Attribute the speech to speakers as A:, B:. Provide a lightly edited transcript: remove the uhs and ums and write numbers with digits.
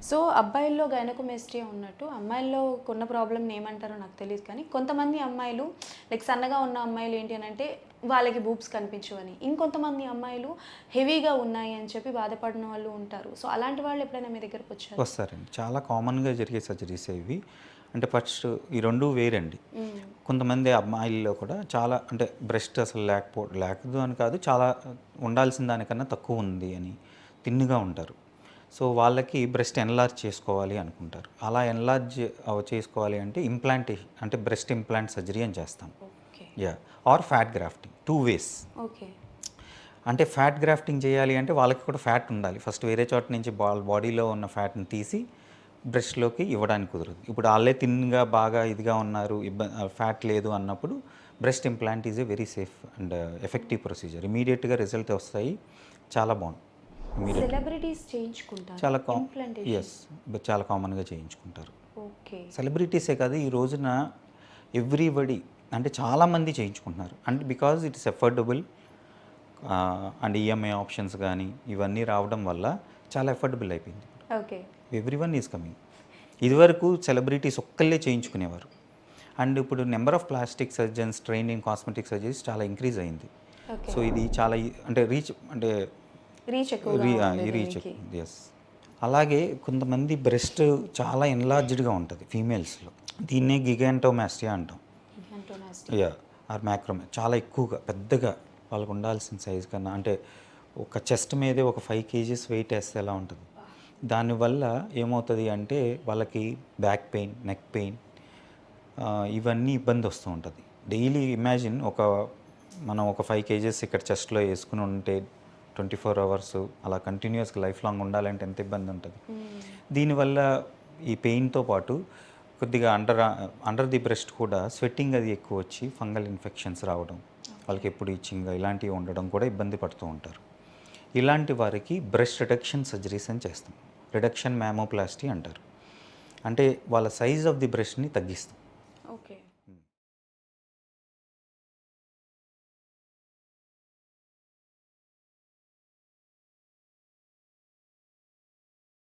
A: So అబ్బాయిల్లో gynaecomastia ఉన్నట్టు అమ్మాయిల్లో ఉన్న ప్రాబ్లమ్ని ఏమంటారో నాకు తెలియదు, కానీ కొంతమంది అమ్మాయిలు లైక్ సన్నగా ఉన్న అమ్మాయిలు ఏంటి అని అంటే వాళ్ళకి బూబ్స్ కనిపించవని, ఇంకొంతమంది అమ్మాయిలు హెవీగా ఉన్నాయి అని చెప్పి బాధపడిన వాళ్ళు ఉంటారు. సో అలాంటి వాళ్ళు ఎప్పుడైనా మీ దగ్గరకు వచ్చారు?
B: వస్తారండి. చాలా కామన్గా జరిగే సర్జరీస్ ఇవి. అంటే ఫస్ట్ ఈ రెండు వేరండి. కొంతమంది అమ్మాయిల్లో కూడా చాలా అంటే బ్రెస్ట్ అసలు లేకదు అని కాదు, చాలా ఉండాల్సిన దానికన్నా తక్కువ ఉంది అని తిన్నుగా ఉంటారు. సో వాళ్ళకి బ్రెస్ట్ ఎన్లార్జ్ చేసుకోవాలి అనుకుంటారు. అలా ఎన్లార్జ్ చేసుకోవాలి అంటే ఇంప్లాంటేషన్ అంటే బ్రెస్ట్ ఇంప్లాంట్ సర్జరీ అని చేస్తాం. Yeah, are fat grafting, 2 ways.
A: Okay.
B: అంటే ఫ్యాట్ గ్రాఫ్టింగ్ చేయాలి అంటే వాళ్ళకి కూడా ఫ్యాట్ ఉండాలి. ఫస్ట్ వేరే చోట నుంచి బాడీలో ఉన్న ఫ్యాట్ని తీసి బ్రెస్ట్లోకి ఇవ్వడానికి కుదరదు. ఇప్పుడు వాళ్ళే తిన్గా బాగా ఇదిగా ఉన్నారు, ఫ్యాట్ లేదు అన్నప్పుడు breast implant is a very safe and effective procedure. ఇమీడియట్గా రిజల్ట్ వస్తాయి, చాలా బాగుంది.
A: సెలబ్రిటీస్ చేయించుకుంటారు
B: చాలా
A: ఇంప్లాంటేషన్?
B: ఎస్, చాలా కామన్గా చేయించుకుంటారు.
A: ఓకే.
B: సెలబ్రిటీసే కాదు, ఈ రోజున ఎవ్రీబడి అంటే చాలామంది చేయించుకుంటున్నారు. అంటే because it's affordable and EMI options కానీ ఇవన్నీ రావడం వల్ల చాలా ఎఫోర్డబుల్ అయిపోయింది.
A: ఓకే.
B: Everyone is coming. ఇదివరకు సెలబ్రిటీస్ ఒక్కళ్ళే చేయించుకునేవారు. అండ్ ఇప్పుడు number of plastic surgeons trained in cosmetic surgeries చాలా ఇంక్రీజ్ అయింది. సో ఇది చాలా అంటే రీచ్ ఎస్. అలాగే కొంతమంది బ్రెస్ట్ చాలా ఎన్లార్జ్డ్గా ఉంటుంది ఫీమేల్స్లో. దీన్నే గిగాంటోమాస్టియా అంటాం. యా, ఆర్ మ్యాక్రోమే, చాలా ఎక్కువగా పెద్దగా వాళ్ళకు ఉండాల్సిన సైజు కన్నా, అంటే ఒక చెస్ట్ మీదే ఒక 5 kgs వెయిట్ వేస్తే ఎలా ఉంటుంది. దానివల్ల ఏమవుతుంది అంటే వాళ్ళకి బ్యాక్ పెయిన్, నెక్ పెయిన్, ఇవన్నీ ఇబ్బంది వస్తూ ఉంటుంది. డైలీ ఇమాజిన్ మనం ఒక 5 kgs ఇక్కడ చెస్ట్లో వేసుకుని ఉంటే 24 hours అలా కంటిన్యూస్గా లైఫ్ లాంగ్ ఉండాలంటే ఎంత ఇబ్బంది ఉంటుంది. దీనివల్ల ఈ పెయిన్తో పాటు కొద్దిగా అండర్ ది బ్రెస్ట్ కూడా స్వెట్టింగ్ అది ఎక్కువ వచ్చి ఫంగల్ ఇన్ఫెక్షన్స్ రావడం, వాళ్ళకి ఎప్పుడు ఇచ్చింగ్ ఇలాంటివి ఉండడం కూడా ఇబ్బంది పడుతూ ఉంటారు. ఇలాంటి వారికి బ్రెస్ట్ రిడక్షన్ సర్జరీస్ అని చేస్తాం. రిడక్షన్ మ్యామోప్లాస్టీ అంటారు. అంటే వాళ్ళ సైజ్ ఆఫ్ ది బ్రెస్ట్ని తగ్గిస్తాం.